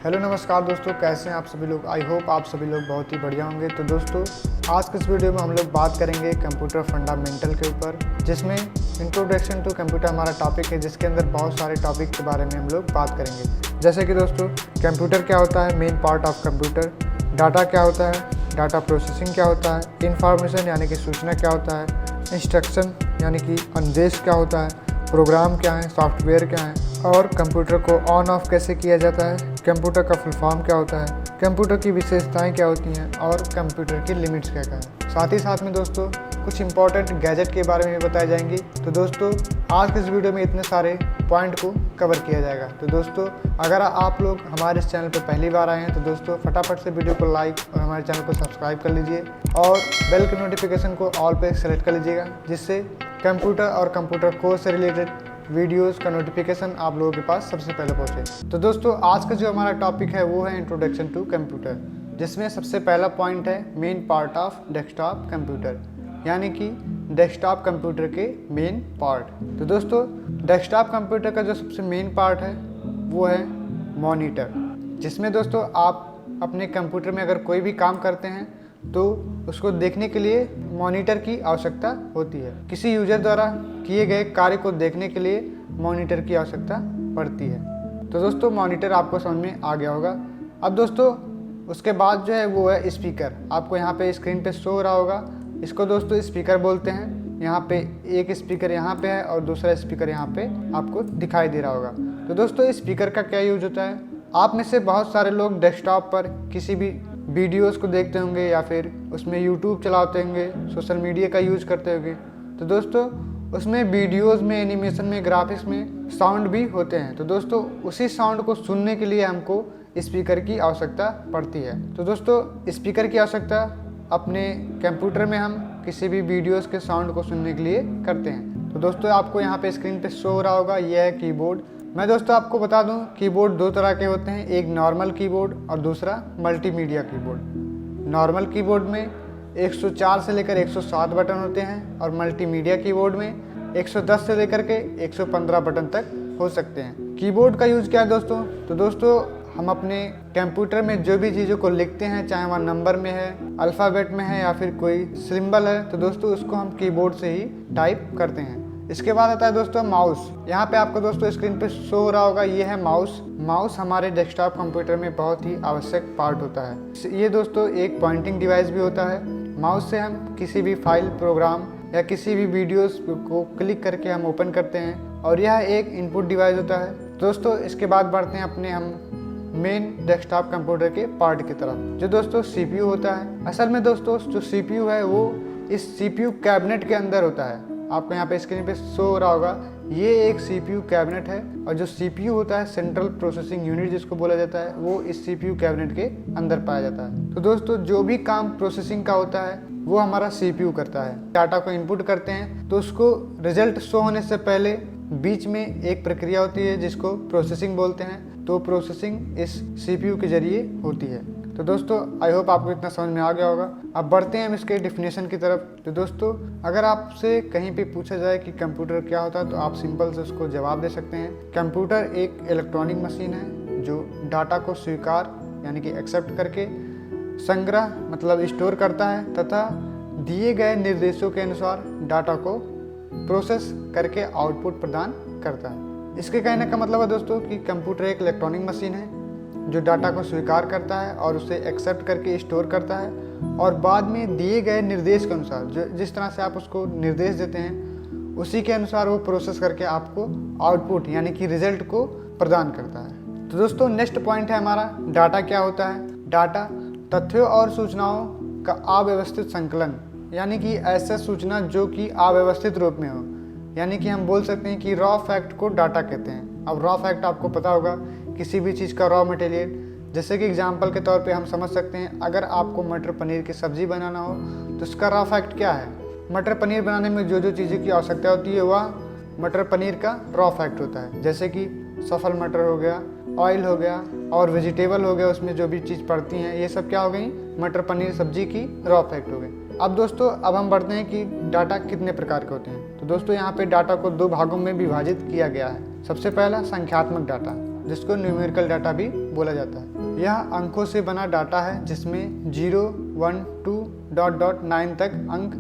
Hello नमस्कार दोस्तों, कैसे हैं आप सभी लोग। आई होप आप सभी लोग बहुत ही बढ़िया होंगे। तो दोस्तों आज के इस वीडियो में हम लोग बात करेंगे कंप्यूटर फंडामेंटल के ऊपर, जिसमें इंट्रोडक्शन टू कंप्यूटर हमारा टॉपिक है, जिसके अंदर बहुत सारे टॉपिक के बारे में हम लोग बात करेंगे। जैसे कि दोस्तों कंप्यूटर क्या होता है, main part of computer, data क्या होता है, डाटा प्रोसेसिंग क्या होता है, इंफॉर्मेशन यानी कि सूचना क्या होता है, इंस्ट्रक्शन यानी कि आदेश क्या होता है, प्रोग्राम क्या है, सॉफ्टवेयर क्या है, और कंप्यूटर को ऑन ऑफ कैसे किया जाता है, कंप्यूटर का फुल फॉर्म क्या होता है, कंप्यूटर की विशेषताएं क्या होती हैं और कंप्यूटर की लिमिट्स क्या क्या है। साथ ही साथ में दोस्तों कुछ इंपॉर्टेंट गैजेट के बारे में बताई जाएंगी। तो दोस्तों आज के इस वीडियो में इतने सारे पॉइंट को कवर किया जाएगा। तो दोस्तों अगर आप लोग हमारे इस चैनल पर पहली बार आए हैं तो दोस्तों फटाफट से वीडियो को लाइक और हमारे चैनल को सब्सक्राइब कर लीजिए और बेल के नोटिफिकेशन को ऑल पे सेलेक्ट कर लीजिएगा, जिससे कंप्यूटर और कंप्यूटर कोर्स से रिलेटेड वीडियोस का नोटिफिकेशन आप लोगों के पास सबसे पहले पहुंचे। तो दोस्तों आज का जो हमारा टॉपिक है वो है इंट्रोडक्शन टू कंप्यूटर, जिसमें सबसे पहला पॉइंट है main part of desktop computer, यानी कि डेस्कटॉप कंप्यूटर के मेन पार्ट। तो दोस्तों डेस्कटॉप कंप्यूटर का जो सबसे मेन पार्ट है वो है मॉनिटर, जिसमें दोस्तों आप अपने कंप्यूटर में अगर कोई भी काम करते हैं तो उसको देखने के लिए मॉनिटर की आवश्यकता होती है। किसी यूजर द्वारा किए गए कार्य को देखने के लिए मॉनिटर की आवश्यकता पड़ती है। तो दोस्तों मॉनिटर आपको समझ में आ गया होगा। अब दोस्तों उसके बाद जो है वो है स्पीकर। आपको यहाँ पे स्क्रीन पे शो हो रहा होगा, इसको दोस्तों स्पीकर बोलते हैं। यहाँ पे एक स्पीकर यहाँ पे है और दूसरा स्पीकर यहाँ पे आपको दिखाई दे रहा होगा। तो दोस्तों स्पीकर का क्या यूज होता है, आप में से बहुत सारे लोग डेस्कटॉप पर किसी भी वीडियोस को देखते होंगे या फिर उसमें यूट्यूब चलाते होंगे, सोशल मीडिया का यूज़ करते होंगे। तो दोस्तों उसमें वीडियोस में, एनिमेशन में, ग्राफिक्स में साउंड भी होते हैं। तो दोस्तों उसी साउंड को सुनने के लिए हमको स्पीकर की आवश्यकता पड़ती है। तो दोस्तों स्पीकर की आवश्यकता अपने कंप्यूटर में हम किसी भी वीडियोस के साउंड को सुनने के लिए करते हैं। तो दोस्तों आपको यहाँ पे स्क्रीन पे शो हो रहा होगा, यह है कीबोर्ड। मैं दोस्तों आपको बता दूं कीबोर्ड दो तरह के होते हैं, एक नॉर्मल कीबोर्ड और दूसरा मल्टीमीडिया कीबोर्ड। नॉर्मल कीबोर्ड में 104 से लेकर 107 बटन होते हैं और मल्टीमीडिया कीबोर्ड में 110 से लेकर के 115 बटन तक हो सकते हैं। कीबोर्ड का यूज़ क्या है दोस्तों, तो दोस्तों हम अपने कंप्यूटर में जो भी चीज़ों को लिखते हैं, चाहे वह नंबर में है, अल्फ़ाबेट में है या फिर कोई सिंबल है, तो दोस्तों उसको हम कीबोर्ड से ही टाइप करते हैं। इसके बाद आता है दोस्तों माउस। यहाँ पे आपको दोस्तों स्क्रीन पे शो हो रहा होगा, ये है माउस। माउस हमारे डेस्कटॉप कंप्यूटर में बहुत ही आवश्यक पार्ट होता है। ये दोस्तों एक पॉइंटिंग डिवाइस भी होता है। माउस से हम किसी भी फाइल, प्रोग्राम या किसी भी वीडियोस को क्लिक करके हम ओपन करते हैं और यह एक इनपुट डिवाइस होता है। दोस्तों इसके बाद बढ़ते हैं अपने हम मेन डेस्कटॉप कंप्यूटर के पार्ट की तरफ, जो दोस्तों CPU होता है। असल में दोस्तों जो CPU है वो इस CPU कैबिनेट के अंदर होता है। आपको यहाँ पे स्क्रीन पे शो हो रहा होगा, ये एक CPU कैबिनेट है और जो CPU होता है सेंट्रल प्रोसेसिंग यूनिट जिसको बोला जाता है, वो इस CPU कैबिनेट के अंदर पाया जाता है। तो दोस्तों जो भी काम प्रोसेसिंग का होता है वो हमारा CPU करता है। डाटा को इनपुट करते हैं तो उसको रिजल्ट शो होने से पहले बीच में एक प्रक्रिया होती है जिसको प्रोसेसिंग बोलते हैं। तो प्रोसेसिंग इस CPU के जरिए होती है। तो दोस्तों आई होप आपको इतना समझ में आ गया होगा। अब बढ़ते हैं हम इसके डिफिनेशन की तरफ। तो दोस्तों अगर आपसे कहीं पे पूछा जाए कि कंप्यूटर क्या होता है तो आप सिंपल से उसको जवाब दे सकते हैं। कंप्यूटर एक इलेक्ट्रॉनिक मशीन है जो डाटा को स्वीकार यानी कि एक्सेप्ट करके संग्रह मतलब स्टोर करता है तथा दिए गए निर्देशों के अनुसार डाटा को प्रोसेस करके आउटपुट प्रदान करता है। इसके कहने का मतलब है दोस्तों कि कंप्यूटर एक इलेक्ट्रॉनिक मशीन है जो डाटा को स्वीकार करता है और उसे एक्सेप्ट करके स्टोर करता है और बाद में दिए गए निर्देश के अनुसार जो जिस तरह से आप उसको निर्देश देते हैं उसी के अनुसार वो प्रोसेस करके आपको आउटपुट यानी कि रिजल्ट को प्रदान करता है। तो दोस्तों नेक्स्ट पॉइंट है हमारा डाटा क्या होता है। डाटा तथ्यों और सूचनाओं का अव्यवस्थित संकलन, यानी कि ऐसा सूचना जो कि अव्यवस्थित रूप में हो, यानी कि हम बोल सकते हैं कि रॉ फैक्ट को डाटा कहते हैं। अब रॉ फैक्ट आपको पता होगा किसी भी चीज़ का रॉ मटेरियल, जैसे कि एग्जांपल के तौर पे हम समझ सकते हैं अगर आपको मटर पनीर की सब्ज़ी बनाना हो तो उसका रॉ फैक्ट क्या है। मटर पनीर बनाने में जो जो चीज़ों की आवश्यकता होती है वह मटर पनीर का रॉ फैक्ट होता है, जैसे कि सफल मटर हो गया, ऑयल हो गया और वेजिटेबल हो गया, उसमें जो भी चीज़ पड़ती हैं ये सब क्या हो गई, मटर पनीर सब्जी की रॉ फैक्ट हो गई। अब दोस्तों अब हम बढ़ते हैं कि डाटा कितने प्रकार के होते हैं। तो दोस्तों यहाँ पे डाटा को दो भागों में विभाजित किया गया है। सबसे पहला संख्यात्मक डाटा, जिसको न्यूमेरिकल डाटा भी बोला जाता है। यह अंकों से बना डाटा है जिसमें 0, 1, 2, .9 तक अंक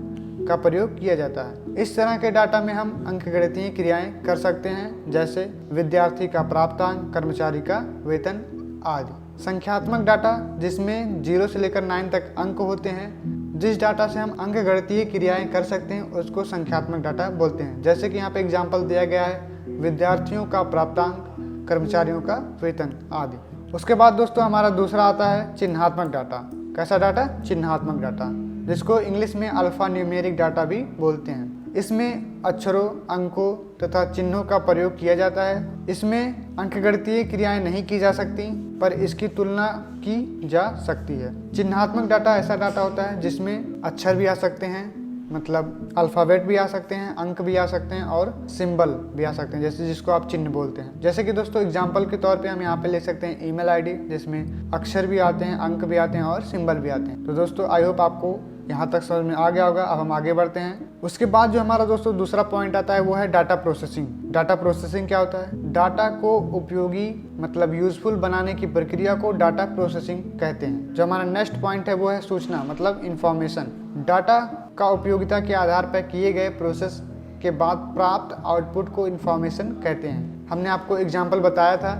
का प्रयोग किया जाता है। इस तरह के डाटा में हम अंकगणितीय क्रियाएं कर सकते हैं, जैसे विद्यार्थी का प्राप्तांक, कर्मचारी का वेतन आदि। संख्यात्मक डाटा जिसमें 0 से लेकर 9 तक अंक होते हैं, जिस डाटा से हम अंकगणितीय क्रियाएं कर सकते हैं उसको संख्यात्मक डाटा बोलते हैं। जैसे कि यहाँ पे एग्जाम्पल दिया गया है, विद्यार्थियों का प्राप्तांक, कर्मचारियों का वेतन आदि। उसके बाद दोस्तों हमारा दूसरा आता है चिन्हात्मक डाटा। कैसा डाटा? चिन्हात्मक डाटा, जिसको इंग्लिश में अल्फा न्यूमेरिक डाटा भी बोलते हैं। इसमें अक्षरों, अंकों तथा चिन्हों का प्रयोग किया जाता है। इसमें अंकगणितीय क्रियाएं नहीं की जा सकती, पर इसकी तुलना की जा सकती है। चिन्हात्मक डाटा ऐसा डाटा होता है जिसमें अक्षर भी आ सकते हैं, मतलब अल्फ़ाबेट भी आ सकते हैं, अंक भी आ सकते हैं और सिंबल भी आ सकते हैं, जैसे जिसको आप चिन्ह बोलते हैं। जैसे कि दोस्तों एग्जाम्पल के तौर पे हम यहाँ पे ले सकते हैं ईमेल आईडी, जिसमें अक्षर भी आते हैं, अंक भी आते हैं और सिंबल भी आते हैं। तो दोस्तों आई होप आपको यहाँ तक समझ में आ गया होगा। अब हम आगे बढ़ते हैं। उसके बाद जो हमारा दोस्तों दूसरा पॉइंट आता है वो है डाटा प्रोसेसिंग। डाटा प्रोसेसिंग क्या होता है? डाटा को उपयोगी मतलब यूजफुल बनाने की प्रक्रिया को डाटा प्रोसेसिंग कहते हैं। जो हमारा नेक्स्ट पॉइंट है वो है सूचना मतलब इंफॉर्मेशन। डाटा का उपयोगिता के आधार पर किए गए प्रोसेस के बाद प्राप्त आउटपुट को इंफॉर्मेशन कहते हैं। हमने आपको एग्जाम्पल बताया था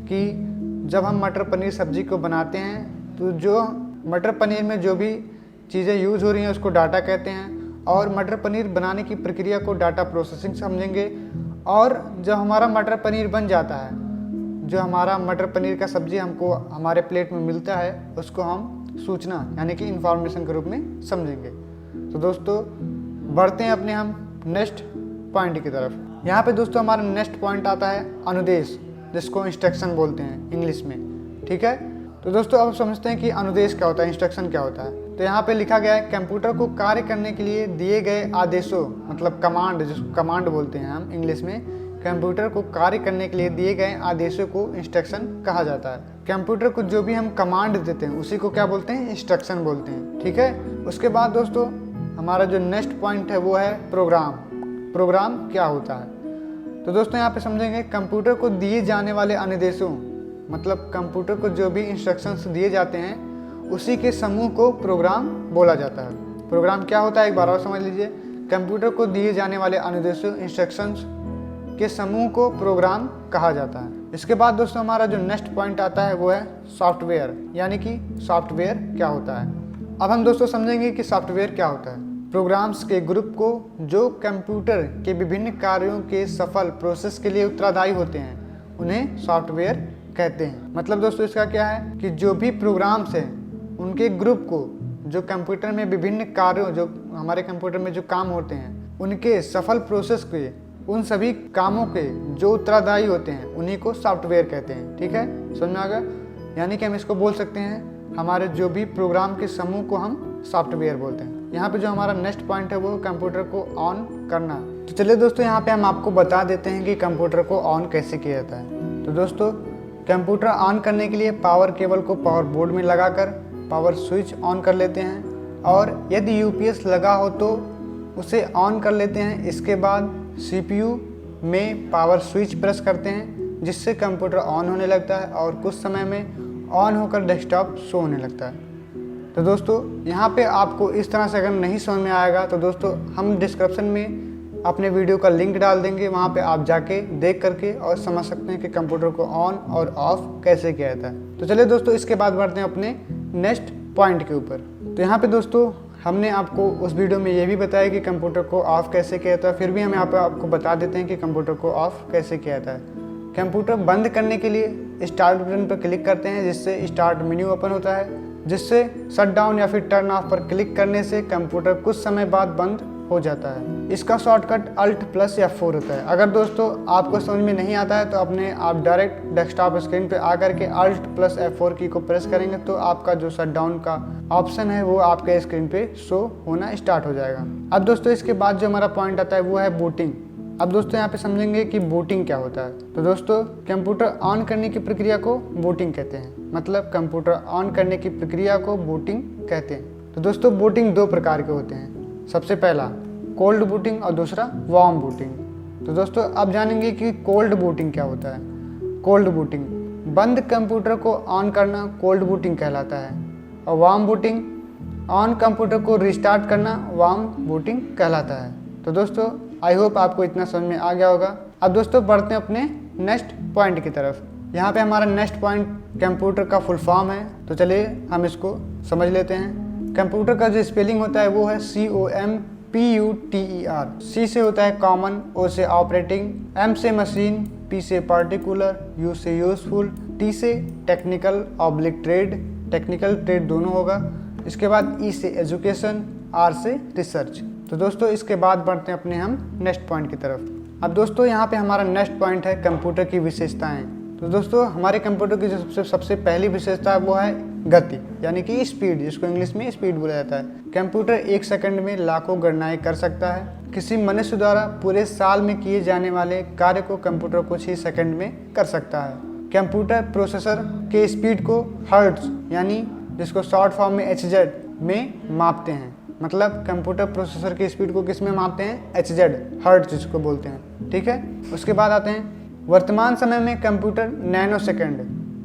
कि जब हम मटर पनीर सब्जी को बनाते हैं तो जो मटर पनीर में जो भी चीज़ें यूज़ हो रही हैं उसको डाटा कहते हैं, और मटर पनीर बनाने की प्रक्रिया को डाटा प्रोसेसिंग समझेंगे। और जब हमारा मटर पनीर बन जाता है, जो हमारा मटर पनीर का सब्जी हमको हमारे प्लेट में मिलता है, उसको हम सूचना यानी कि इंफॉर्मेशन के रूप में समझेंगे। तो दोस्तों बढ़ते हैं अपने हम नेक्स्ट पॉइंट की तरफ। यहाँ पे दोस्तों हमारा नेक्स्ट पॉइंट आता है अनुदेश, जिसको इंस्ट्रक्शन बोलते हैं इंग्लिश में। ठीक है, तो दोस्तों अब समझते हैं कि अनुदेश क्या होता है, इंस्ट्रक्शन क्या होता है। तो यहाँ पे लिखा गया है कंप्यूटर को कार्य करने के लिए दिए गए आदेशों मतलब कमांड, जिसको कमांड बोलते हैं हम इंग्लिश में। कंप्यूटर को कार्य करने के लिए दिए गए आदेशों को इंस्ट्रक्शन कहा जाता है। कंप्यूटर को जो भी हम कमांड देते हैं उसी को क्या बोलते हैं? इंस्ट्रक्शन बोलते हैं। ठीक है, उसके बाद दोस्तों हमारा जो नेक्स्ट पॉइंट है वो है प्रोग्राम। प्रोग्राम क्या होता है? तो दोस्तों यहाँ पे समझेंगे कंप्यूटर को दिए जाने वाले अनुदेशों मतलब कंप्यूटर को जो भी इंस्ट्रक्शंस दिए जाते हैं उसी के समूह को प्रोग्राम बोला जाता है। प्रोग्राम क्या होता है एक बार और समझ लीजिए। कंप्यूटर को दिए जाने वाले अनुदेशों इंस्ट्रक्शंस के समूह को प्रोग्राम कहा जाता है। इसके बाद दोस्तों हमारा जो नेक्स्ट पॉइंट आता है वो है सॉफ्टवेयर, यानी कि सॉफ्टवेयर क्या होता है। अब हम दोस्तों समझेंगे कि सॉफ्टवेयर क्या होता है। प्रोग्राम्स के ग्रुप को जो कंप्यूटर के विभिन्न कार्यों के सफल प्रोसेस के लिए उत्तरदायी होते हैं उन्हें सॉफ्टवेयर कहते हैं। मतलब दोस्तों इसका क्या है कि जो भी प्रोग्राम्स हैं उनके ग्रुप को जो कंप्यूटर में विभिन्न कार्यों, जो हमारे कंप्यूटर में जो काम होते हैं उनके सफल प्रोसेस के, उन सभी कामों के जो उत्तरदायी होते हैं उन्हीं को सॉफ्टवेयर कहते हैं। ठीक है, समझ में आ गया? यानी कि हम इसको बोल सकते हैं हमारे जो भी प्रोग्राम के समूह को हम सॉफ्टवेयर बोलते हैं। यहाँ पे जो हमारा नेक्स्ट पॉइंट है वो कंप्यूटर को ऑन करना। तो चलिए दोस्तों यहाँ पे हम आपको बता देते हैं कि कंप्यूटर को ऑन कैसे किया जाता है। तो दोस्तों कंप्यूटर ऑन करने के लिए पावर केबल को पावर बोर्ड में लगाकर पावर स्विच ऑन कर लेते हैं, और यदि यूपीएस लगा हो तो उसे ऑन कर लेते हैं। इसके बाद सीपीयू में पावर स्विच प्रेस करते हैं जिससे कंप्यूटर ऑन होने लगता है और कुछ समय में ऑन होकर डेस्कटॉप शो होने लगता है। तो दोस्तों यहाँ पे आपको इस तरह से अगर नहीं समझ में आएगा तो दोस्तों हम डिस्क्रिप्शन में अपने वीडियो का लिंक डाल देंगे, वहाँ पे आप जाके देख करके और समझ सकते हैं कि कंप्यूटर को ऑन और ऑफ कैसे किया जाता है। तो चलिए दोस्तों इसके बाद बढ़ते हैं अपने नेक्स्ट पॉइंट के ऊपर। तो यहाँ पे दोस्तों हमने आपको उस वीडियो में ये भी बताया कि कंप्यूटर को ऑफ कैसे किया जाता है, फिर भी हम यहाँ पे आपको बता देते हैं कि कंप्यूटर को ऑफ कैसे किया जाता है। कंप्यूटर बंद करने के लिए स्टार्ट बटन पर क्लिक करते हैं जिससे स्टार्ट मेन्यू ओपन होता है, जिससे शट डाउन या फिर टर्न ऑफ पर क्लिक करने से कंप्यूटर कुछ समय बाद बंद हो जाता है। इसका शॉर्टकट अल्ट प्लस F4 होता है। अगर दोस्तों आपको समझ में नहीं आता है तो अपने आप डायरेक्ट डेस्कटॉप स्क्रीन पे आकर के अल्ट प्लस F4 की को प्रेस करेंगे तो आपका जो शट डाउन का ऑप्शन है वो आपके स्क्रीन पे शो होना स्टार्ट हो जाएगा। अब दोस्तों इसके बाद जो हमारा पॉइंट आता है वो है बूटिंग। अब दोस्तों यहाँ पे समझेंगे कि बूटिंग क्या होता है। तो दोस्तों कंप्यूटर ऑन करने की प्रक्रिया को बूटिंग कहते हैं, मतलब कंप्यूटर ऑन करने की प्रक्रिया को बूटिंग कहते हैं। तो दोस्तों बूटिंग दो प्रकार के होते हैं, सबसे पहला कोल्ड बूटिंग और दूसरा वार्म बूटिंग। तो दोस्तों अब जानेंगे कि कोल्ड बूटिंग क्या होता है। Cold booting. बंद कंप्यूटर को ऑन करना कोल्ड बूटिंग कहलाता है और वार्म बूटिंग, ऑन कंप्यूटर को रिस्टार्ट करना वार्म बूटिंग कहलाता है। तो दोस्तों आई होप आपको इतना समझ में आ गया होगा। अब दोस्तों बढ़ते हैं अपने नेक्स्ट पॉइंट की तरफ। यहाँ पे हमारा नेक्स्ट पॉइंट कंप्यूटर का फुल फॉर्म है, तो चलिए हम इसको समझ लेते हैं। कंप्यूटर का जो स्पेलिंग होता है वो है COMPUTER। C से होता है कॉमन, O से ऑपरेटिंग, M से मशीन, P से पार्टिकुलर, U से यूजफुल, T से technical oblique trade, technical trade दोनों होगा। इसके बाद E से एजुकेशन, R से रिसर्च। तो दोस्तों इसके बाद बढ़ते हैं अपने हम नेक्स्ट पॉइंट की तरफ। अब दोस्तों यहाँ पे हमारा नेक्स्ट पॉइंट है कंप्यूटर की विशेषताएं। तो दोस्तों हमारे कंप्यूटर की जो सबसे पहली विशेषता है वो है गति, यानी कि स्पीड, जिसको इंग्लिश में स्पीड बोला जाता है। कंप्यूटर 1 सेकंड में लाखों गणनाएं कर सकता है। किसी मनुष्य द्वारा पूरे साल में किए जाने वाले कार्य को कंप्यूटर कुछ ही सेकंड में कर सकता है। कंप्यूटर प्रोसेसर के स्पीड को हर्ट्ज, यानी जिसको शॉर्ट फॉर्म में HZ में मापते हैं। मतलब कंप्यूटर प्रोसेसर की स्पीड को किस में मापते हैं? HZ, हर्ट्ज जिसको बोलते हैं। ठीक है, उसके बाद आते हैं वर्तमान समय में कंप्यूटर नैनो सेकंड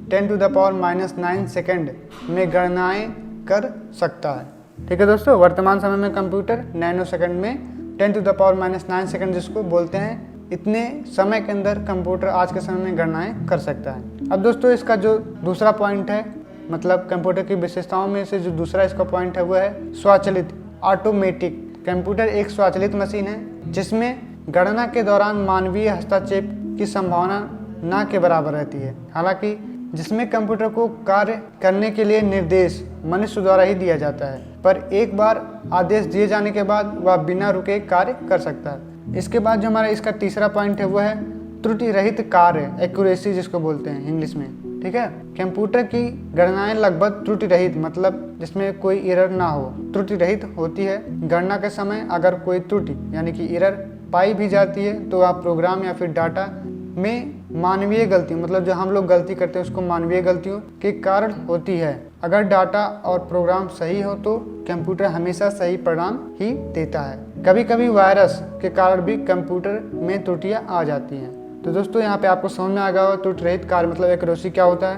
10⁻⁹ सेकंड में गणनाएं कर सकता है। ठीक है दोस्तों, वर्तमान समय में कंप्यूटर नैनो सेकंड में 10⁻⁹ सेकंड जिसको बोलते हैं, इतने समय के अंदर कंप्यूटर आज के समय में गणनाएं कर सकता है। अब दोस्तों इसका जो दूसरा पॉइंट है, मतलब कंप्यूटर की विशेषताओं में से जो दूसरा इसका पॉइंट है वो है स्वचालित, ऑटोमेटिक। कंप्यूटर एक स्वचालित मशीन है जिसमें गणना के दौरान मानवीय हस्तक्षेप की संभावना न के बराबर रहती है। हालांकि जिसमें कंप्यूटर को कार्य करने के लिए निर्देश मनुष्य द्वारा ही दिया जाता है, पर एक बार आदेश दिए जाने के बाद वह बिना रुके कार्य कर सकता है। इसके बाद जो हमारा इसका तीसरा पॉइंट है वो है त्रुटि रहित कार्य, एक्यूरेसी जिसको बोलते हैं इंग्लिश में। ठीक है, कंप्यूटर की गणनाएं लगभग त्रुटि रहित, मतलब जिसमें कोई एरर ना हो, त्रुटि रहित होती है। गणना के समय अगर कोई त्रुटि यानी कि एरर पाई भी जाती है तो वह प्रोग्राम या फिर डाटा में मानवीय गलती, मतलब जो हम लोग गलती करते हैं उसको मानवीय गलतियों के कारण होती है। अगर डाटा और प्रोग्राम सही हो तो कंप्यूटर हमेशा सही परिणाम ही देता है। कभी कभी वायरस के कारण भी कंप्यूटर में त्रुटियां आ जाती हैं। तो दोस्तों यहाँ पे आपको समझ में आ गया होगा त्रुटि रहित कार्य मतलब एक्यूरेसी क्या होता है।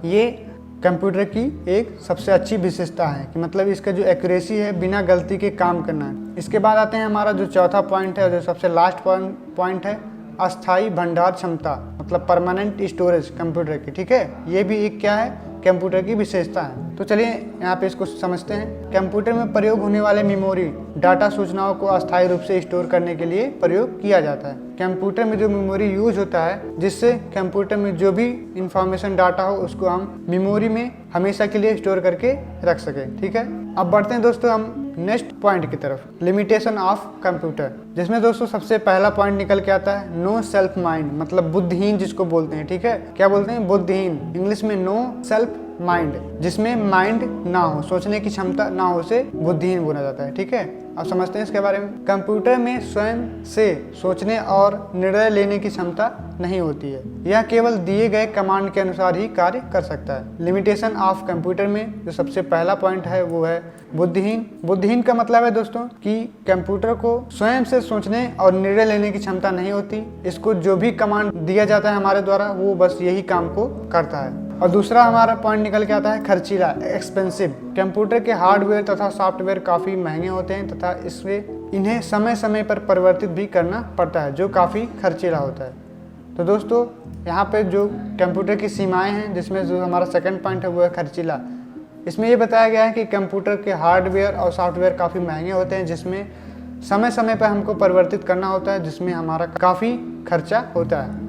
ये कंप्यूटर की एक सबसे अच्छी विशेषता है कि मतलब इसका जो एक्यूरेसी है बिना गलती के काम करना है। इसके बाद आते हैं हमारा जो चौथा पॉइंट है, जो सबसे लास्ट पॉइंट है, अस्थाई भंडार क्षमता, मतलब परमानेंट स्टोरेज कंप्यूटर की। ठीक है, ये भी एक क्या है, कंप्यूटर की विशेषता है। तो चलिए यहाँ पे इसको समझते हैं। कंप्यूटर में प्रयोग होने वाले मेमोरी डाटा सूचनाओं को अस्थायी रूप से स्टोर करने के लिए प्रयोग किया जाता है। कंप्यूटर में जो मेमोरी यूज होता है, जिससे कंप्यूटर में जो भी इंफॉर्मेशन डाटा हो उसको हम मेमोरी में हमेशा के लिए स्टोर करके रख सके। ठीक है, अब बढ़ते हैं दोस्तों हम नेक्स्ट पॉइंट की तरफ, लिमिटेशन ऑफ कंप्यूटर, जिसमें दोस्तों सबसे पहला पॉइंट निकल के आता है नो सेल्फ माइंड, मतलब बुद्धिहीन जिसको बोलते हैं। ठीक है, क्या बोलते हैं? बुद्धिहीन, इंग्लिश में नो सेल्फ माइंड, जिसमें माइंड ना हो, सोचने की क्षमता ना हो, उसे बुद्धिहीन बोला जाता है। ठीक है, अब समझते हैं इसके बारे में। कंप्यूटर में स्वयं से सोचने और निर्णय लेने की क्षमता नहीं होती है, यह केवल दिए गए कमांड के अनुसार ही कार्य कर सकता है। लिमिटेशन ऑफ कंप्यूटर में जो सबसे पहला पॉइंट है वो है बुद्धिहीन। बुद्धिहीन का मतलब है दोस्तों कि कंप्यूटर को स्वयं से सोचने और निर्णय लेने की क्षमता नहीं होती, इसको जो भी कमांड दिया जाता है हमारे द्वारा वो बस यही काम को करता है। और दूसरा हमारा पॉइंट निकल के आता है खर्चीला, एक्सपेंसिव। कंप्यूटर के हार्डवेयर तथा सॉफ्टवेयर काफ़ी महंगे होते हैं तथा इसमें इन्हें समय समय पर परिवर्तित भी करना पड़ता है, जो काफ़ी खर्चीला होता है। तो दोस्तों यहाँ पे जो कंप्यूटर की सीमाएं हैं, जिसमें जो हमारा सेकंड पॉइंट है वो है खर्चीला। इसमें ये बताया गया है कि कंप्यूटर के हार्डवेयर और सॉफ्टवेयर काफ़ी महंगे होते हैं, जिसमें समय समय पर हमको परिवर्तित करना होता है, जिसमें हमारा काफ़ी खर्चा होता है।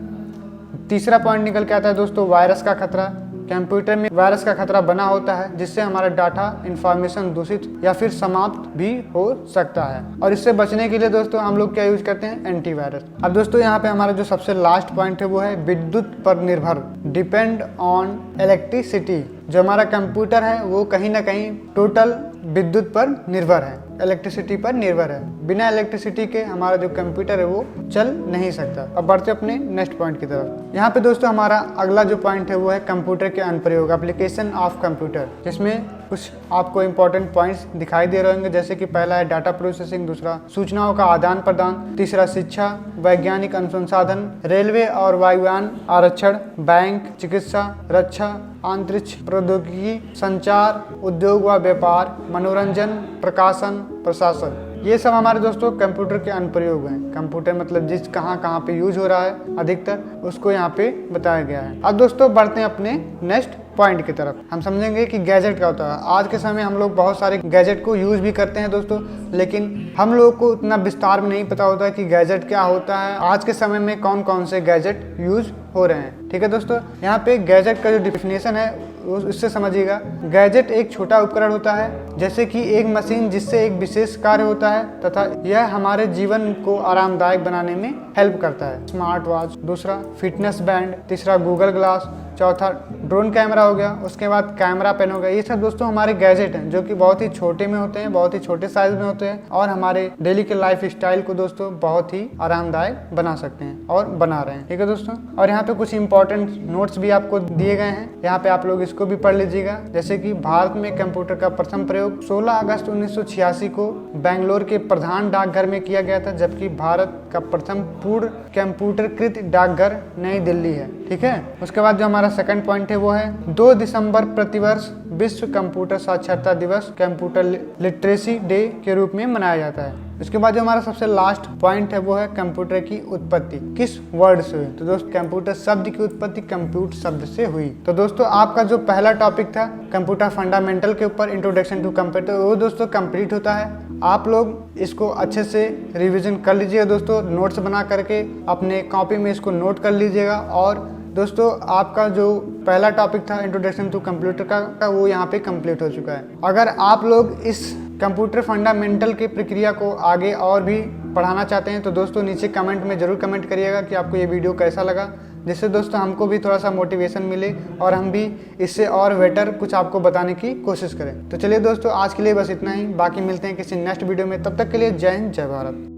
तीसरा पॉइंट निकल के आता है दोस्तों वायरस का खतरा। कंप्यूटर में वायरस का खतरा बना होता है, जिससे हमारा डाटा इंफॉर्मेशन दूषित या फिर समाप्त भी हो सकता है, और इससे बचने के लिए दोस्तों हम लोग क्या यूज करते हैं? एंटीवायरस। अब दोस्तों यहाँ पे हमारा जो सबसे लास्ट पॉइंट है वो है विद्युत पर निर्भर, डिपेंड ऑन इलेक्ट्रिसिटी। जो हमारा कंप्यूटर है वो कहीं ना कहीं टोटल विद्युत पर निर्भर है। इलेक्ट्रिसिटी पर निर्भर है। बिना इलेक्ट्रिसिटी के हमारा जो कंप्यूटर है वो चल नहीं सकता। अब बढ़ते अपने नेक्स्ट पॉइंट की तरफ। यहाँ पे दोस्तों हमारा अगला जो पॉइंट है वो है कंप्यूटर के अनुप्रयोग, एप्लीकेशन ऑफ कंप्यूटर, जिसमें कुछ आपको इंपॉर्टेंट पॉइंट्स दिखाई दे रहे होंगे, जैसे कि पहला है डाटा प्रोसेसिंग, दूसरा सूचनाओं का आदान प्रदान, तीसरा शिक्षा, वैज्ञानिक अनुसंधान, रेलवे और वायुयान आरक्षण, बैंक, चिकित्सा, रक्षा, अंतरिक्ष प्रौद्योगिकी, संचार, उद्योग व व्यापार, मनोरंजन, प्रकाशन, प्रशासन। ये सब हमारे दोस्तों कंप्यूटर के अनुप्रयोग हैं। कंप्यूटर मतलब जिस कहाँ पे यूज हो रहा है अधिकतर, उसको यहाँ पे बताया गया है। अब दोस्तों बढ़ते हैं अपने नेक्स्ट पॉइंट की तरफ। हम समझेंगे कि गैजेट क्या होता है। आज के समय हम लोग बहुत सारे गैजेट को यूज भी करते हैं दोस्तों, लेकिन हम लोगों को उतना विस्तार में नहीं पता होता कि गैजेट क्या होता है, आज के समय में कौन कौन से गैजेट यूज हो रहे हैं। ठीक है दोस्तों, यहाँ पे गैजेट का जो डिफिनेशन है उससे समझिएगा। गैजेट एक छोटा उपकरण होता है, जैसे कि एक मशीन जिससे एक विशेष कार्य होता है तथा यह हमारे जीवन को आरामदायक बनाने में हेल्प करता है। स्मार्ट वॉच, दूसरा फिटनेस बैंड, तीसरा गूगल ग्लास, चौथा ड्रोन कैमरा हो गया, उसके बाद कैमरा पेन हो गया। ये सब दोस्तों हमारे गैजेट हैं जो कि बहुत ही छोटे में होते हैं, बहुत ही छोटे साइज में होते हैं और हमारे डेली के लाइफ स्टाइल को दोस्तों बहुत ही आरामदायक बना सकते हैं और बना रहे हैं। ठीक है दोस्तों, और यहाँ पे कुछ इंपॉर्टेंट नोट्स भी आपको दिए गए हैं, यहाँ पे आप लोग इसको भी पढ़ लीजिएगा। जैसे कि भारत में कंप्यूटर का प्रथम प्रयोग 16 अगस्त 1986 को बेंगलोर के प्रधान डाकघर में किया गया था, जबकि भारत का प्रथम पूर्ण कंप्यूटरकृत डाकघर नई दिल्ली है। ठीक है, उसके बाद जो हमारा सेकंड पॉइंट है वो है 2 दिसंबर प्रतिवर्ष विश्व कंप्यूटर साक्षरता दिवस, कंप्यूटर लिटरेसी डे के रूप में मनाया जाता है। इसके बाद जो हमारा सबसे लास्ट पॉइंट है वो है कंप्यूटर की उत्पत्ति किस वर्ड से हुई। तो दोस्तों कंप्यूटर शब्द की उत्पत्ति कंप्यूट शब्द से हुई। तो दोस्तों आपका जो पहला टॉपिक था कंप्यूटर फंडामेंटल के ऊपर, इंट्रोडक्शन टू कंप्यूटर, वो दोस्तों कंप्लीट होता है। आप लोग इसको अच्छे से रिवीजन कर लीजिएगा दोस्तों, नोट्स बना करके अपने कॉपी में इसको नोट कर लीजिएगा। और दोस्तों आपका जो पहला टॉपिक था इंट्रोडक्शन टू कंप्यूटर का वो यहाँ पे कंप्लीट हो चुका है। अगर आप लोग इस कंप्यूटर फंडामेंटल की प्रक्रिया को आगे और भी पढ़ाना चाहते हैं तो दोस्तों नीचे कमेंट में ज़रूर कमेंट करिएगा कि आपको ये वीडियो कैसा लगा, जिससे दोस्तों हमको भी थोड़ा सा मोटिवेशन मिले और हम भी इससे और बेटर कुछ आपको बताने की कोशिश करें। तो चलिए दोस्तों आज के लिए बस इतना ही, बाकी मिलते हैं किसी नेक्स्ट वीडियो में। तब तक के लिए जय हिंद, जय भारत।